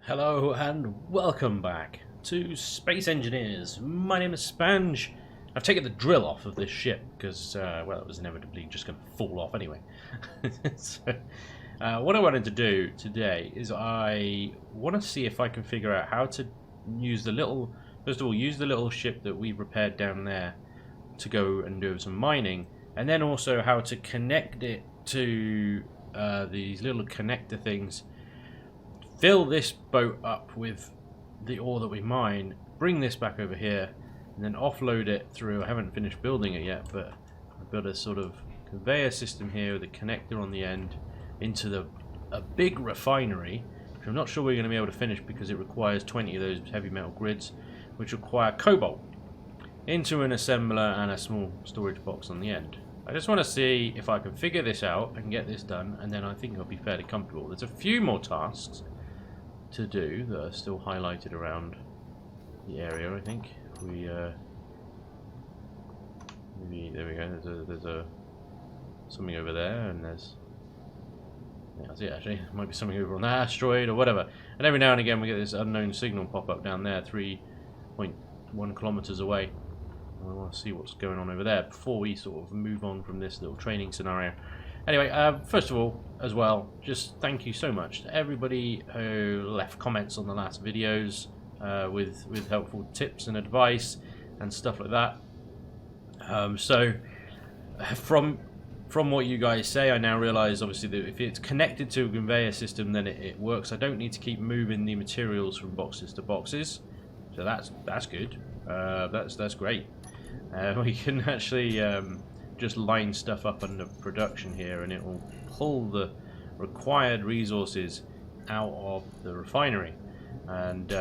Hello and welcome back to Space Engineers. My name is Spanj. I've taken the drill off of this ship because, well, it was inevitably just going to fall off anyway. So, what I wanted to do today is I want to see if I can figure out how to use the little, first of all, use the little ship that we repaired down there to go and do some mining, and then also how to connect it to these little connector things. Fill this boat up with the ore that we mine, bring this back over here, and then offload it through. I haven't finished building it yet, but I've got a sort of conveyor system here with a connector on the end into a big refinery, which I'm not sure we're going to be able to finish because it requires 20 of those heavy metal grids, which require cobalt, into an assembler and a small storage box on the end. I just want to see if I can figure this out and get this done, and then I think I'll be fairly comfortable. There's a few more tasks to do that are still highlighted around the area. I think we maybe there we go. There's a something over there, and there's that's it. Actually, there might be something over on that asteroid or whatever. And every now and again we get this unknown signal pop up down there, 3.1 kilometers away. I want to see what's going on over there before we sort of move on from this little training scenario. Anyway, first of all, as well, just thank you so much to everybody who left comments on the last videos with helpful tips and advice and stuff like that. So, from what you guys say, I now realise obviously that if it's connected to a conveyor system, then it works. I don't need to keep moving the materials from boxes to boxes, so that's good. That's great. We can actually just line stuff up under production here, and it will pull the required resources out of the refinery, and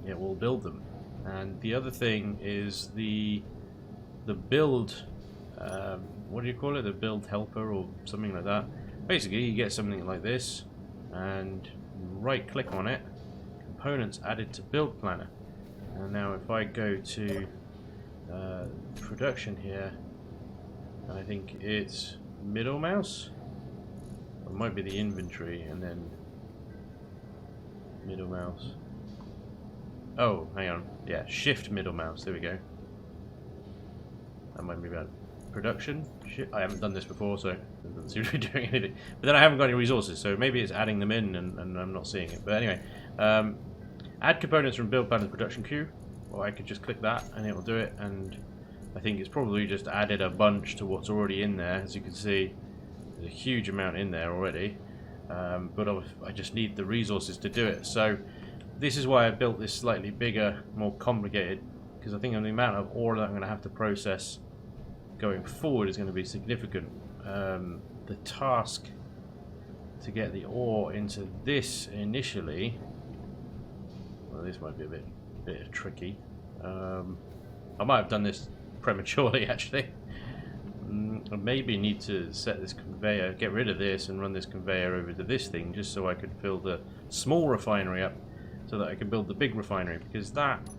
it will build them. And the other thing is the build, what do you call it, the build helper or something like that. Basically you get something like this and right click on it, components added to build planner. And now if I go to production here, I think it's middle mouse, or it might be the inventory and then middle mouse. Oh, hang on, yeah, shift middle mouse, there we go. That might be about production. I haven't done this before, so it doesn't seem to be doing anything. But then I haven't got any resources, so maybe it's adding them in and I'm not seeing it. But anyway, add components from build planner production queue, or I could just click that and it will do it. And I think it's probably just added a bunch to what's already in there. As you can see, there's a huge amount in there already, but I just need the resources to do it. So this is why I built this slightly bigger, more complicated, because I think the amount of ore that I'm going to have to process going forward is going to be significant. The task to get the ore into this initially, well, this might be a bit tricky. I might have done this prematurely actually. I maybe need to set this conveyor, get rid of this and run this conveyor over to this thing, just so I could fill the small refinery up so that I can build the big refinery, because that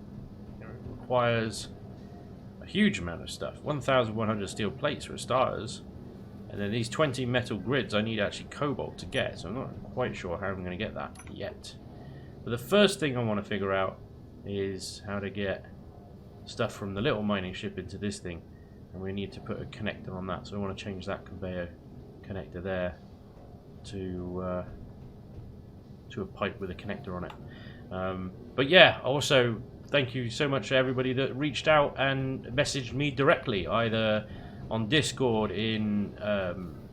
requires a huge amount of stuff. 1,100 steel plates for starters, and then these 20 metal grids I need actually cobalt to get, so I'm not quite sure how I'm going to get that yet. But the first thing I want to figure out is how to get stuff from the little mining ship into this thing, and we need to put a connector on that. So I want to change that conveyor connector there to a pipe with a connector on it. But yeah, also thank you so much to everybody that reached out and messaged me directly, either on Discord, on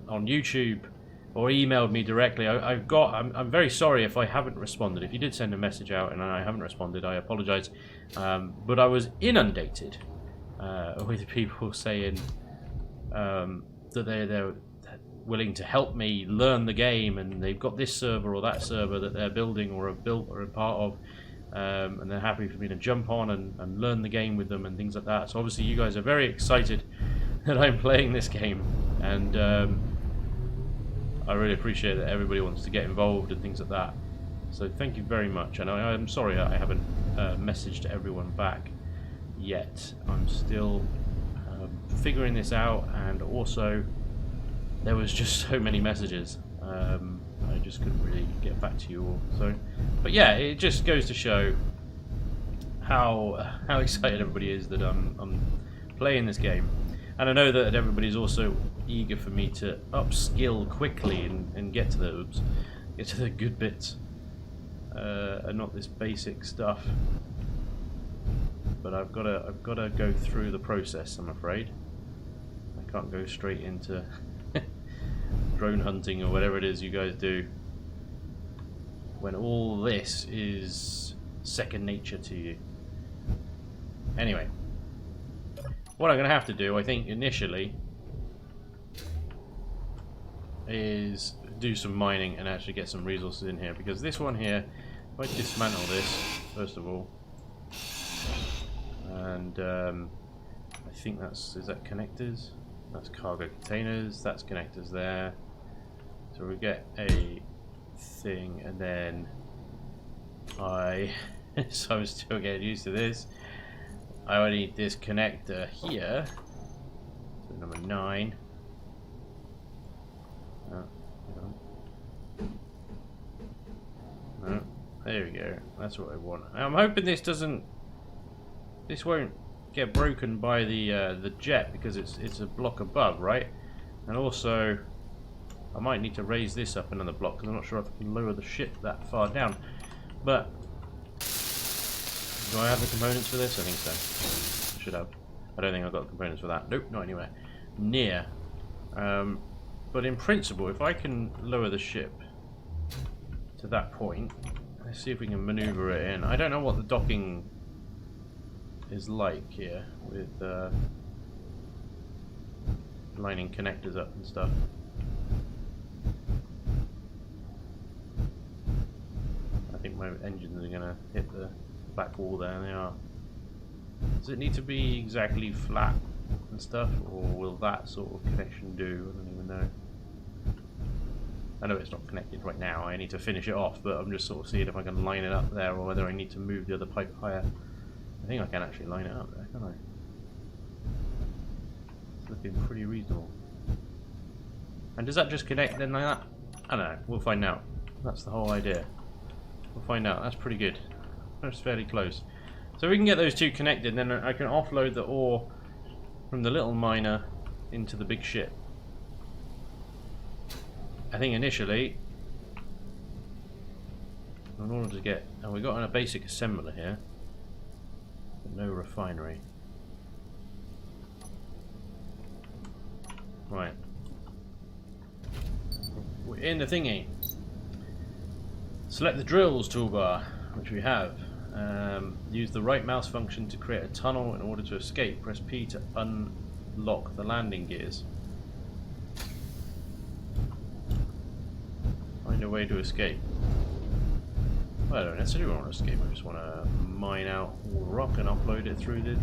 YouTube, or emailed me directly. I'm very sorry if I haven't responded. If you did send a message out and I haven't responded, I apologize. But I was inundated with people saying that they're willing to help me learn the game, and they've got this server or that server that they're building or have built or are part of, and they're happy for me to jump on and learn the game with them and things like that. So obviously you guys are very excited that I'm playing this game, and I really appreciate that everybody wants to get involved and things like that. So thank you very much, and I'm sorry I haven't messaged everyone back yet. I'm still figuring this out, and also there was just so many messages. I just couldn't really get back to you all. So, but yeah, it just goes to show how excited everybody is that I'm playing this game, and I know that everybody's also eager for me to upskill quickly and get to the good bits, and not this basic stuff. But I've got to go through the process, I'm afraid. I can't go straight into drone hunting or whatever it is you guys do when all this is second nature to you. Anyway, what I'm going to have to do, I think, initially is do some mining and actually get some resources in here, because this one here, if I dismantle this, first of all, and I think is that connectors? That's cargo containers, that's connectors there. So we get a thing, and then so I'm still getting used to this. I only need this connector here, so number 9. No, there we go. That's what I want. I'm hoping this won't get broken by the jet, because it's a block above, right? And also, I might need to raise this up another block, because I'm not sure if I can lower the ship that far down. But do I have the components for this? I think so. I should have. I don't think I've got the components for that. Nope, not anywhere near. But in principle, if I can lower the ship to that point, let's see if we can maneuver it in. I don't know what the docking is like here with lining connectors up and stuff. I think my engines are gonna hit the back wall there, and they are. Does it need to be exactly flat and stuff, or will that sort of connection do? I don't even know. I know it's not connected right now, I need to finish it off, but I'm just sort of seeing if I can line it up there, or whether I need to move the other pipe higher. I think I can actually line it up there, can't I? It's looking pretty reasonable. And does that just connect then like that? I don't know, we'll find out. That's the whole idea. We'll find out. That's pretty good. That's fairly close. So we can get those two connected, and then I can offload the ore from the little miner into the big ship. I think initially, in order to get... And we've got a basic assembler here, but no refinery. Right. We're in the thingy. Select the drills toolbar, which we have. Use the right mouse function to create a tunnel in order to escape. Press P to unlock the landing gears. Find a way to escape. Well, I don't necessarily want to escape, I just want to mine out all the rock and upload it through the...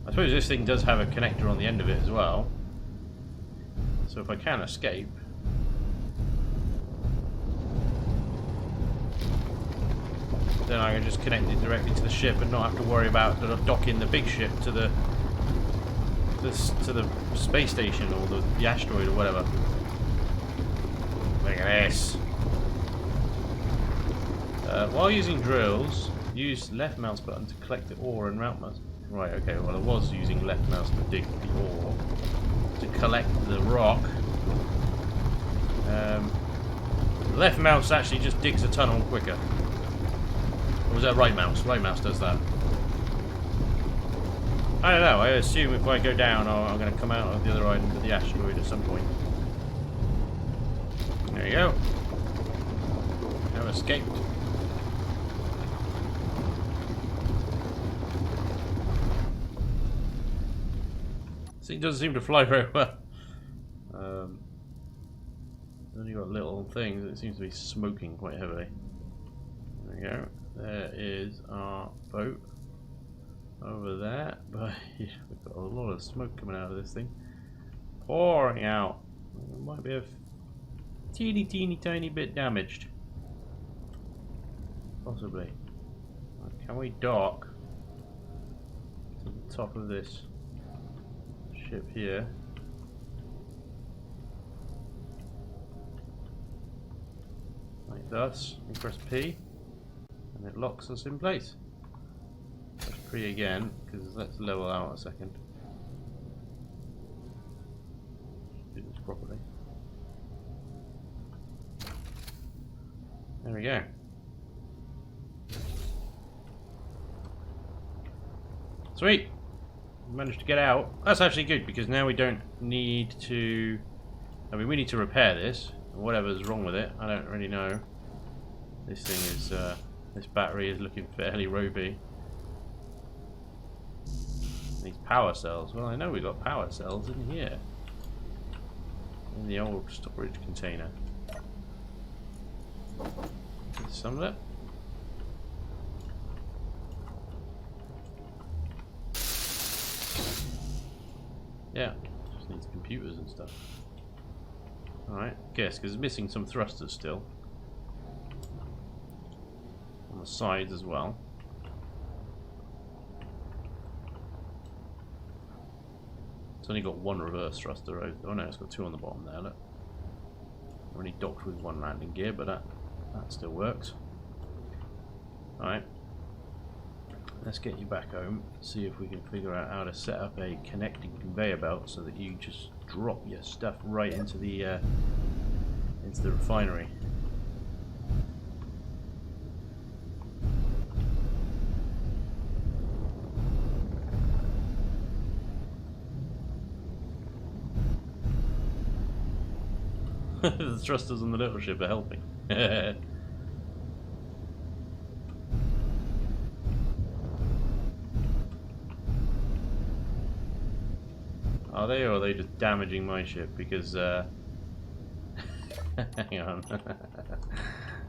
I suppose this thing does have a connector on the end of it as well. So if I can escape... then I can just connect it directly to the ship and not have to worry about docking the big ship to the space station or the asteroid or whatever. Look at this. While using drills, use left mouse button to collect the ore and right mouse. Right, okay, well I was using left mouse to dig the ore to collect the rock. Left mouse actually just digs a tunnel quicker. Or was that right mouse? Right mouse does that. I don't know, I assume if I go down I'm going to come out of the other end of the asteroid at some point. There you go. I've escaped. This thing doesn't seem to fly very well. Only got little things, it seems to be smoking quite heavily. There we go. There is our boat over there, but yeah, we've got a lot of smoke coming out of this thing. Pouring out. It might be a teeny tiny bit damaged. Possibly. Can we dock to the top of this ship here? Thus, we press P, and it locks us in place. Press P again, because let's level out a second. Do this properly. There we go. Sweet! Managed to get out. That's actually good because now we don't need to... I mean, we need to repair this. Whatever's wrong with it, I don't really know. This thing is... this battery is looking fairly ropey. These power cells. Well, I know we've got power cells in here. In the old storage container. Some of it. Yeah, just needs computers and stuff. Alright, guess, because it's missing some thrusters still. On the sides as well. It's only got one reverse thruster. Oh no, it's got two on the bottom there, look. Only docked with one landing gear, but that still works. Alright. Let's get you back home, see if we can figure out how to set up a connecting conveyor belt so that you just drop your stuff right into the refinery. The thrusters on the little ship are helping. Are they, or are they just damaging my ship? Because, hang on.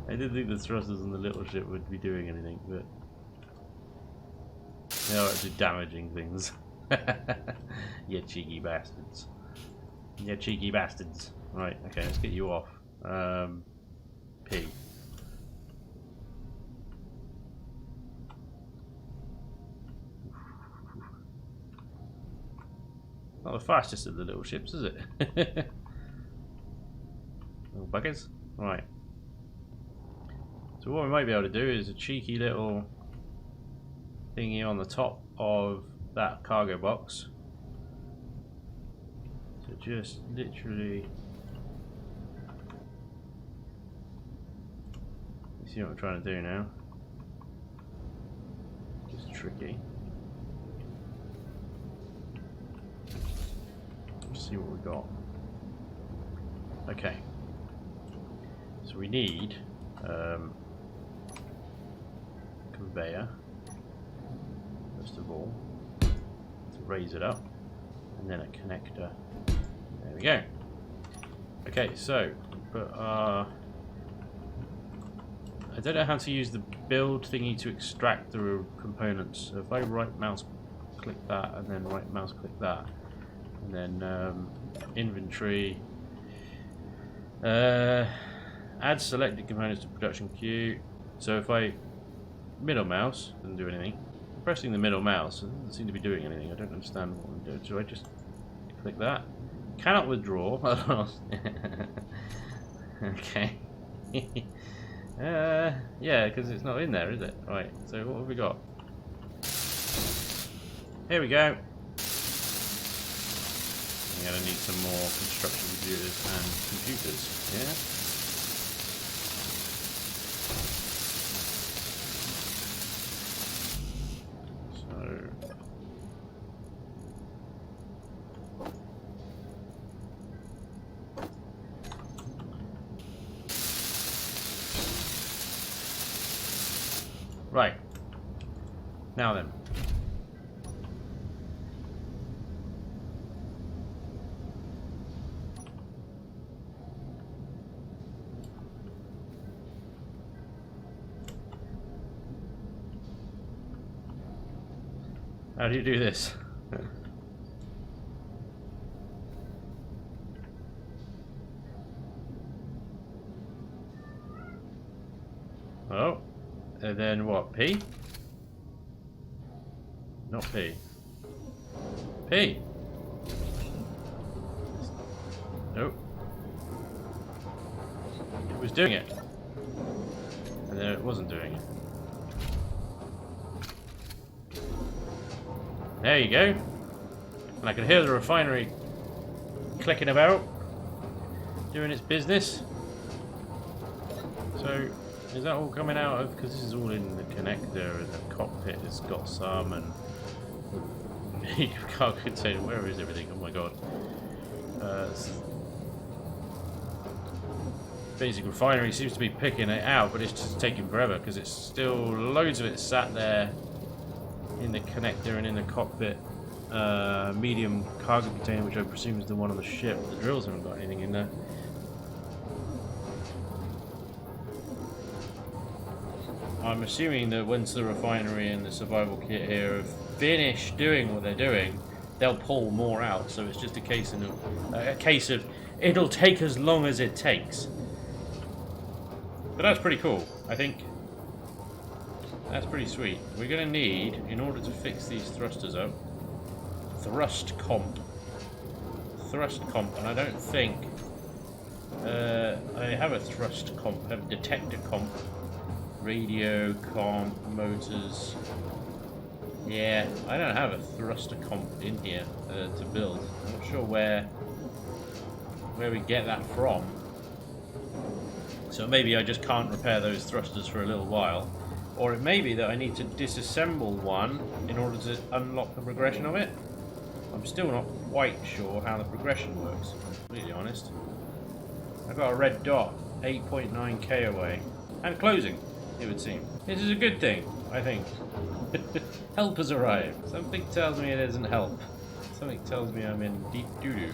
I didn't think the thrusters on the little ship would be doing anything, but they are actually damaging things. You cheeky bastards. You cheeky bastards. Right, okay, let's get you off. P. Not the fastest of the little ships, is it? Little buggers. Right. So what we might be able to do is a cheeky little thingy on the top of that cargo box. So just literally... You see what I'm trying to do now? Just tricky. See what we got. Okay, so we need conveyor first of all to raise it up, and then a connector. There we go. Okay, so but I don't know how to use the build thingy to extract the components. So if I right mouse click that and then right mouse click that, and then inventory, add selected components to production queue. So if I middle mouse, doesn't do anything. Pressing the middle mouse, it doesn't seem to be doing anything. I don't understand what I'm doing. So I just click that. Cannot withdraw. Okay. Yeah, because it's not in there, is it? Right. So what have we got? Here we go. I'm going to need some more construction computers and computers, yeah? So... Right. Now then. How do you do this? Oh, and then what? P? Not P. P! Nope. It was doing it. And there it wasn't doing it. There you go. And I can hear the refinery clicking about, doing its business. So, is that all coming out of, because this is all in the connector, and the cockpit has got some, and the cargo container, where is everything? Oh my god. Basic refinery seems to be picking it out, but it's just taking forever, because it's still, loads of it sat there in the connector and in the cockpit. Medium cargo container, which I presume is the one on the ship. The drills haven't got anything in there. I'm assuming that once the refinery and the survival kit here have finished doing what they're doing, they'll pull more out. So it's just a case of it'll take as long as it takes. But that's pretty cool. I think that's pretty sweet. We're going to need, in order to fix these thrusters up, thrust comp, and I don't think I have a thrust comp. I have a detector comp. Radio comp, motors. Yeah, I don't have a thruster comp in here to build. I'm not sure where we get that from. So maybe I just can't repair those thrusters for a little while. Or it may be that I need to disassemble one in order to unlock the progression of it. I'm still not quite sure how the progression works, if I'm completely honest. I've got a red dot, 8.9k away. And closing, it would seem. This is a good thing, I think. Help has arrived. Something tells me it isn't help. Something tells me I'm in deep doo-doo.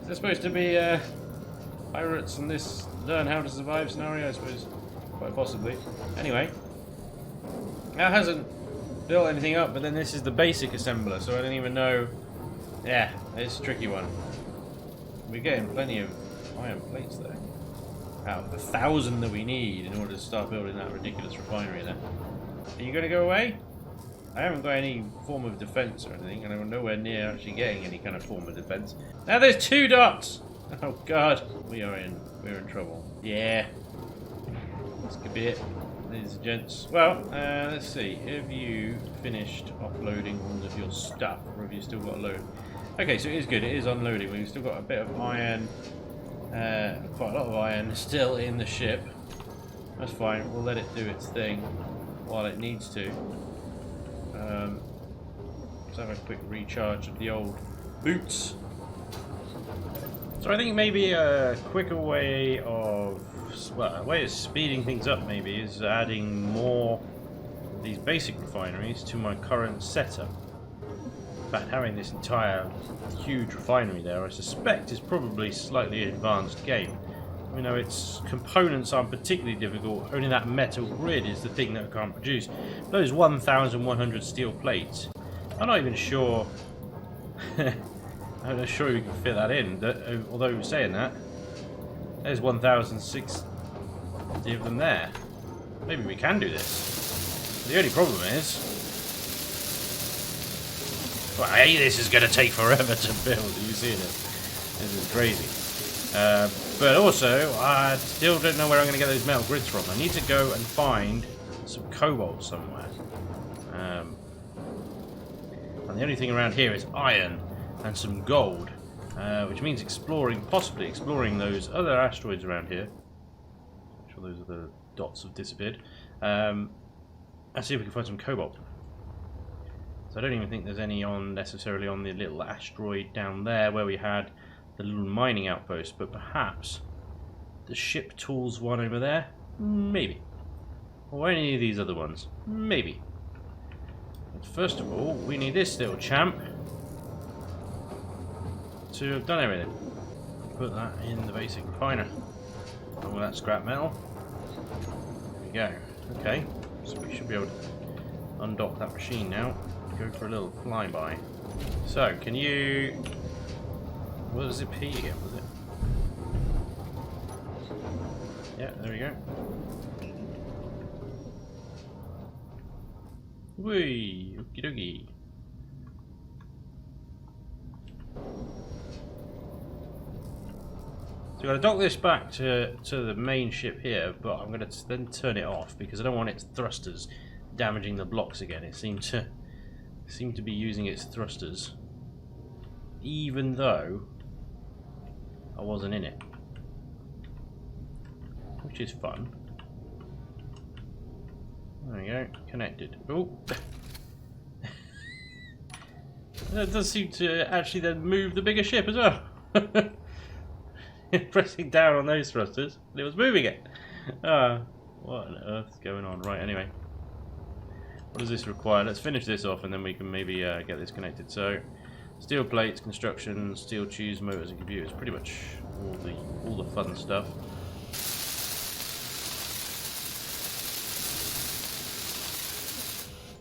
Is this supposed to be pirates and this learn how to survive scenario? I suppose. Quite possibly. Anyway. That hasn't built anything up, but then this is the basic assembler, so I don't even know. Yeah, it's a tricky one. We're getting plenty of iron plates though. Out of the 1,000 that we need in order to start building that ridiculous refinery there. Are you going to go away? I haven't got any form of defense or anything, and I'm nowhere near actually getting any kind of form of defense. Now there's 2 dots! Oh god, we're in trouble. Yeah. This could be it, ladies and gents. Well, let's see. Have you finished uploading all of your stuff, or have you still got a load? Okay, so it is good. It is unloading. We've still got a bit of iron, quite a lot of iron still in the ship. That's fine. We'll let it do its thing while it needs to. Let's have a quick recharge of the old boots. So I think maybe a quicker way of, well, a way of speeding things up maybe is adding more of these basic refineries to my current setup. In fact, having this entire huge refinery there, I suspect, is probably a slightly advanced game. You know, its components aren't particularly difficult, only that metal grid is the thing that I can't produce. Those 1,100 steel plates, I'm not even sure I'm not sure we can fit that in, although saying that, there's 1,060 of them there. Maybe we can do this. The only problem is, well, hey, this is going to take forever to build. Are you seeing it? This is crazy. But also, I still don't know where I'm going to get those metal grids from. I need to go and find some cobalt somewhere. And the only thing around here is iron and some gold, which means possibly exploring those other asteroids around here. I'm sure those other dots have disappeared. And see if we can find some cobalt. So I don't even think there's any necessarily on the little asteroid down there where we had the little mining outpost, but perhaps the ship tools one over there? Maybe. Or any of these other ones? Maybe. But first of all, we need this little champ to have done everything. Put that in the basic refiner. All that scrap metal. There we go. Okay, so we should be able to undock that machine now. Go for a little flyby. So, can you... What was it, P again, was it? Yeah, there we go. Whee! Okie dokie. So I'm going to dock this back to the main ship here, but I'm going to then turn it off because I don't want its thrusters damaging the blocks again. It seemed to be using its thrusters, even though I wasn't in it, which is fun. There we go, connected. Oh, that does seem to actually then move the bigger ship as well. Pressing down on those thrusters, and it was moving it. What on earth's going on? Right, anyway. What does this require? Let's finish this off and then we can maybe get this connected. So, steel plates, construction, steel tubes, motors and computers. Pretty much all the fun stuff.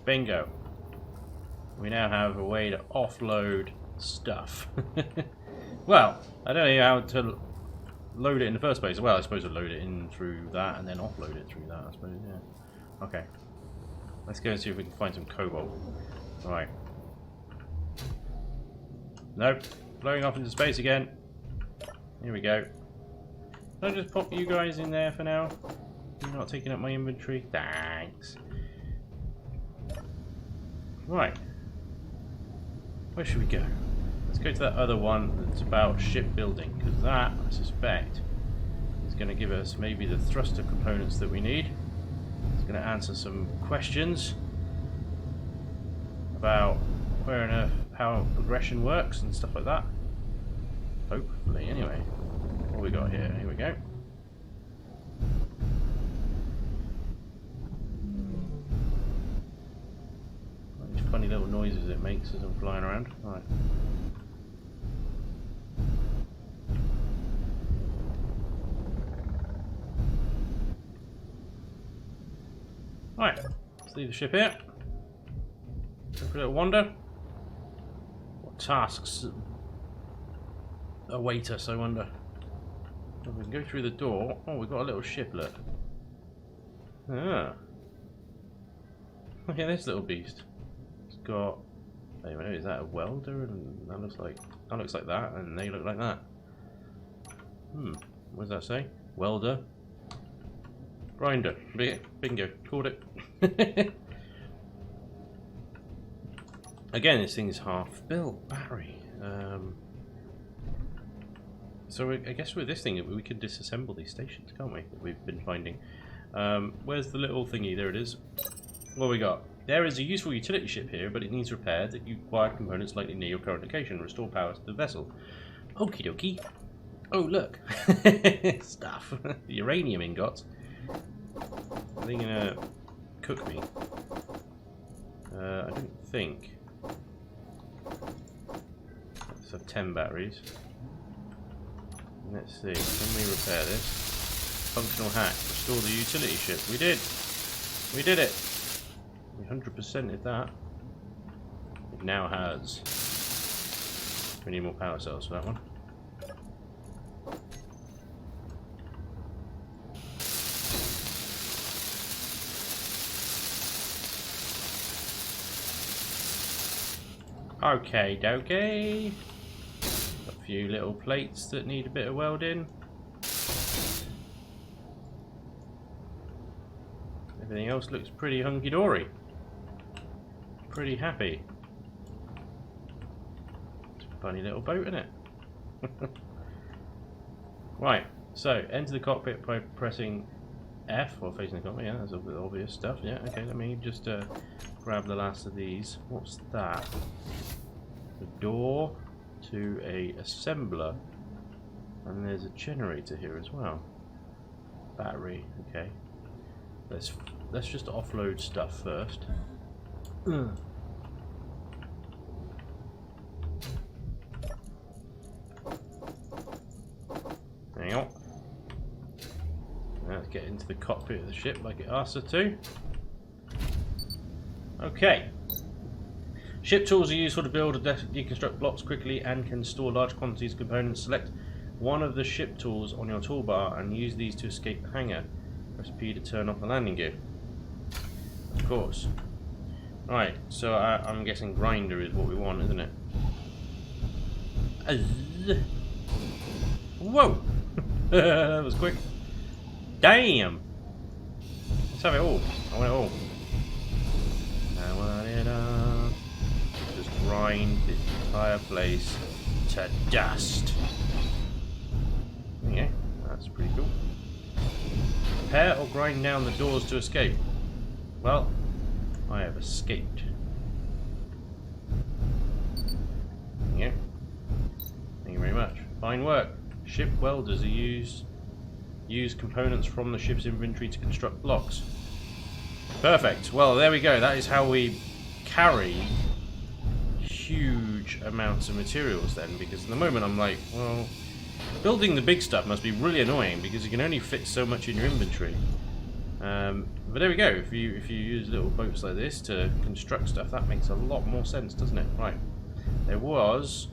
Bingo. We now have a way to offload stuff. Well, I don't know how to load it in the first place. Well, I suppose I'll load it in through that and then offload it through that, I suppose, yeah. Okay. Let's go and see if we can find some cobalt. Right. Nope. Blowing off into space again. Here we go. Can I just pop you guys in there for now? You're not taking up my inventory? Thanks. Right. Where should we go? Let's go to that other one that's about shipbuilding, because that, I suspect, is going to give us maybe the thruster components that we need. It's going to answer some questions about where on earth, how progression works and stuff like that. Hopefully, anyway. What we got here? Here we go. These funny little noises it makes as I'm flying around. Right. Right, let's leave the ship here. Go for a little wander. What tasks await us, I wonder? Well, we can go through the door. Oh, we've got a little shiplet. Ah. Look at this little beast. It's got. Wait a minute, is that a welder? And that looks like that, and they look like that. What does that say? Welder. Grinder. Bingo. Called it. Again, this thing is half built. Battery. So I guess with this thing we can disassemble these stations, can't we? That we've been finding. Where's the little thingy? There it is. What we got? There is a useful utility ship here, but it needs repair that you acquire components likely near your current location. Restore power to the vessel. Okie dokie. Oh look. Stuff. Uranium ingots. Are they gonna cook me? I don't think. Let's have 10 batteries. Let's see, can we repair this? Functional hack, restore the utility ship. We did! We did it! We 100% did that. It now has. We need more power cells for that one. Okay, dokey. A few little plates that need a bit of welding. Everything else looks pretty hunky-dory. Pretty happy. It's a funny little boat, isn't it? Right, so enter the cockpit by pressing F while facing the cockpit. Yeah, that's a bit obvious stuff. Yeah, okay, let me just grab the last of these. What's that? The door to a assembler, and there's a generator here as well. Battery. Okay. Let's just offload stuff first. Hang on. Let's get into the cockpit of the ship like it asked us to. Okay. Ship tools are useful to build and deconstruct blocks quickly and can store large quantities of components. Select one of the ship tools on your toolbar and use these to escape the hangar. Press P to turn off the landing gear. Of course. Right, so I'm guessing grinder is what we want, isn't it? Whoa! That was quick. Damn! Let's have it all. I want it all. I want it all. Just grind this entire place to dust. Yeah, that's pretty cool. Repair or grind down the doors to escape? Well, I have escaped. Yeah. Thank you very much. Fine work. Ship welders are use components from the ship's inventory to construct blocks. Perfect. Well, there we go. That is how we carry huge amounts of materials then, because at the moment I'm like, well, building the big stuff must be really annoying because you can only fit so much in your inventory. But there we go. If you use little boats like this to construct stuff, that makes a lot more sense, doesn't it? Right. There was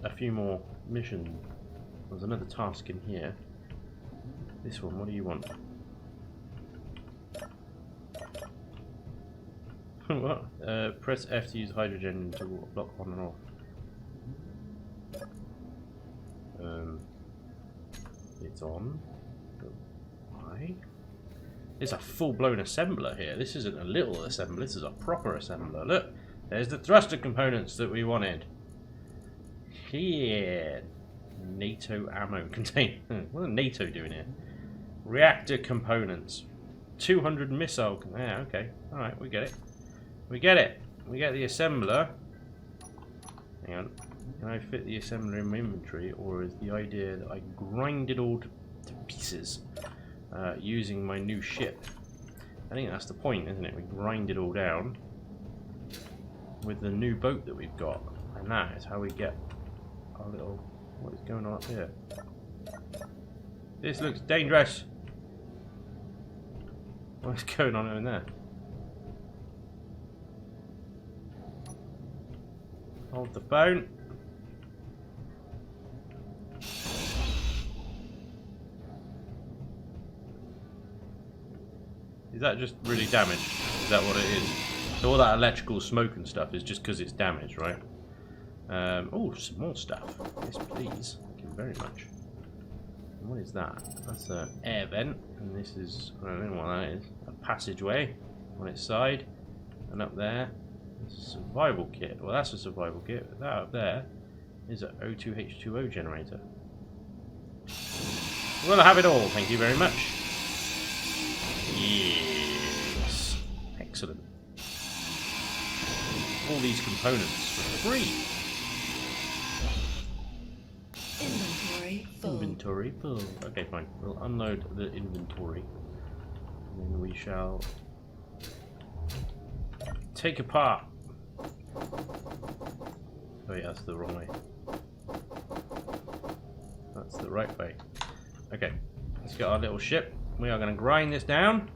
a few more missions. There's another task in here. This one, what do you want? What? Press F to use hydrogen to block on and off. It's on. Why? There's a full-blown assembler here. This isn't a little assembler, this is a proper assembler. Look, there's the thruster components that we wanted. Here. NATO ammo container. What is NATO doing here? Reactor components. 200 missile. Yeah, okay. Alright, we get it. We get it. We get the assembler. Hang on. Can I fit the assembler in my inventory, or is the idea that I grind it all to pieces using my new ship? I think that's the point, isn't it? We grind it all down with the new boat that we've got, and that is how we get our little... What is going on up here? This looks dangerous. What's going on in there? Hold the phone. Is that just really damaged? Is that what it is? So all that electrical smoke and stuff is just because it's damaged, right? Oh, some more stuff. Yes, please. Thank you very much. And what is that? That's an air vent, and this is, I don't know what that is, a passageway on its side, and up there, it's a survival kit. Well, that's a survival kit. That up there is an O2H2O generator. Well, I have it all. Thank you very much. Yes. Excellent. All these components for free. Inventory full. Inventory full. Okay, fine. We'll unload the inventory. And then we shall take apart. Oh yeah, that's the wrong way. That's the right way. Okay, let's get our little ship. We are going to grind this down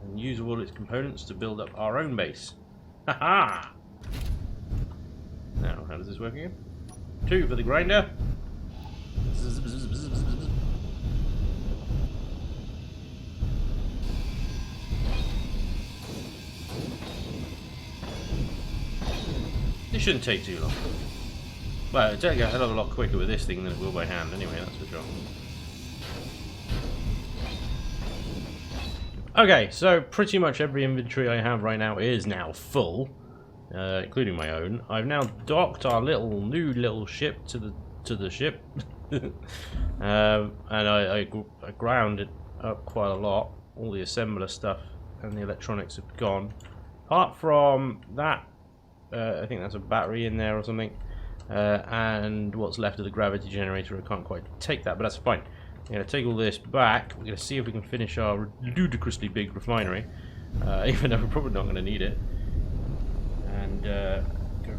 and use all its components to build up our own base. Haha! Now, how does this work again? 2 for the grinder. This shouldn't take too long. Well, it'll take a hell of a lot quicker with this thing than it will by hand anyway, that's for sure. Okay, so pretty much every inventory I have right now is now full, including my own. I've now docked our new little ship to the ship, and I ground it up quite a lot. All the assembler stuff and the electronics have gone. Apart from that, I think that's a battery in there or something, and what's left of the gravity generator. I can't quite take that, but that's fine. We're going to take all this back. We're going to see if we can finish our ludicrously big refinery, even though we're probably not going to need it, and go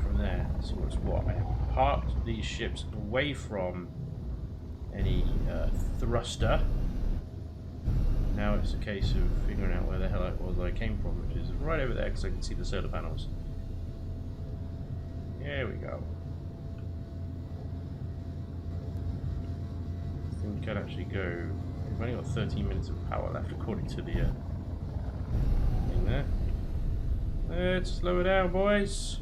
from there. So what's what? I have parked these ships away from any thruster. Now it's a case of figuring out where the hell it was I came from, which is right over there because I can see the solar panels. There we go. We can actually go. We've only got 13 minutes of power left according to the thing there. Let's slow it down, boys.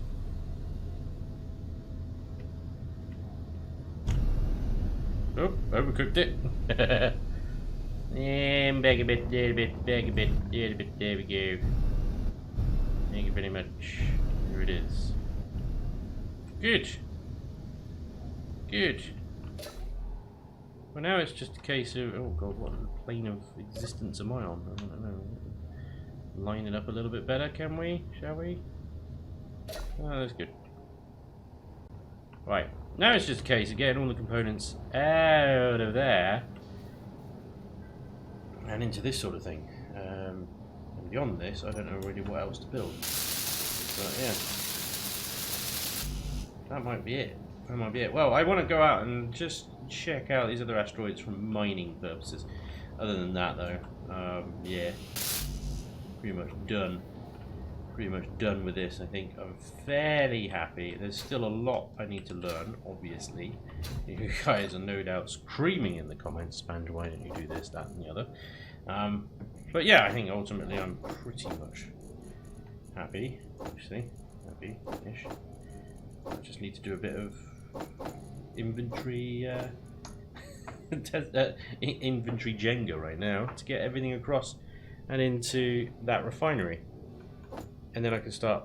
Oh, overcooked it. And back a bit, there a bit, back a bit, there a bit, there we go. Thank you very much. There it is. Good. Good. Well, now it's just a case of, oh god, what plane of existence am I on? I don't know. Line it up a little bit better, can we? Shall we? Oh, that's good. Right. Now it's just a case of getting all the components out of there and into this sort of thing. And beyond this, I don't know really what else to build. But yeah. That might be it. That might be it. Well, I want to go out and just check out these other asteroids for mining purposes. Other than that, though, yeah, pretty much done. Pretty much done with this. I think I'm fairly happy. There's still a lot I need to learn, obviously. You guys are no doubt screaming in the comments, Spanj, why don't you do this, that, and the other? But yeah, I think ultimately I'm pretty much happy. Actually, happy-ish. I just need to do a bit of inventory inventory Jenga right now to get everything across and into that refinery, and then I can start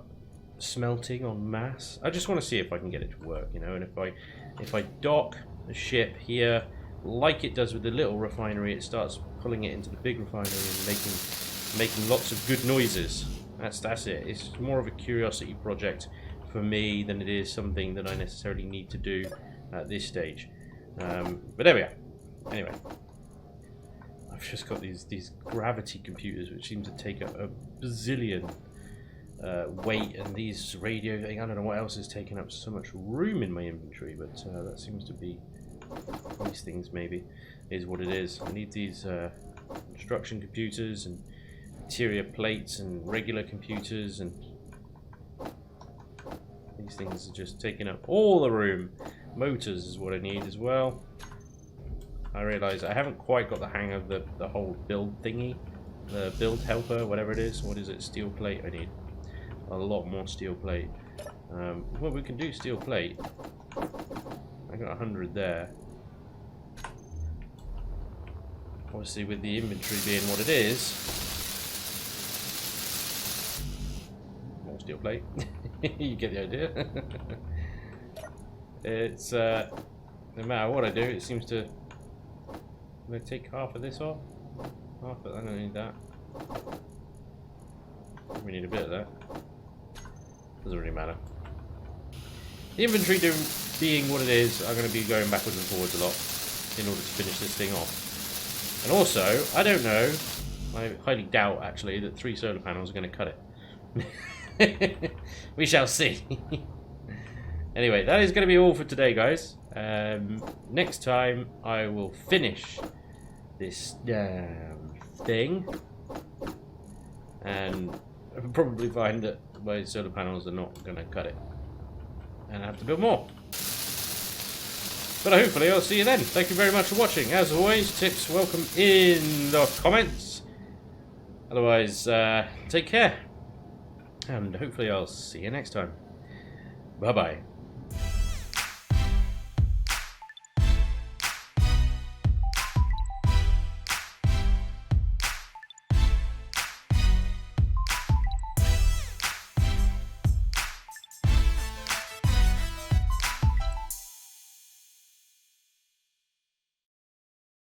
smelting en masse. I just want to see if I can get it to work, you know. And if I dock the ship here like it does with the little refinery, it starts pulling it into the big refinery and making lots of good noises. That's it. It's more of a curiosity project for me than it is something that I necessarily need to do at this stage. But there we are. Anyway, I've just got these gravity computers which seem to take up a bazillion weight, and these radio thing, I don't know what else is taking up so much room in my inventory, but that seems to be, these things maybe, is what it is. I need these construction computers and interior plates and regular computers, and these things are just taking up all the room. Motors is what I need as well. I realise I haven't quite got the hang of the whole build thingy. The build helper, whatever it is. What is it? Steel plate. I need a lot more steel plate. Well, we can do steel plate. I got 100 there. Obviously, with the inventory being what it is, more steel plate. You get the idea. It's no matter what I do, it seems to. I'm going to take half of this off. Half of, I don't need that. We need a bit of that. Doesn't really matter. The inventory being what it is, I'm going to be going backwards and forwards a lot in order to finish this thing off. And also, I don't know, I highly doubt actually that 3 solar panels are going to cut it. We shall see. Anyway, that is going to be all for today, guys. Next time I will finish this thing, and I'll probably find that my solar panels are not going to cut it, and I have to build more. But hopefully I'll see you then. Thank you very much for watching. As always, tips welcome in the comments. Otherwise, take care, and hopefully I'll see you next time. Bye bye.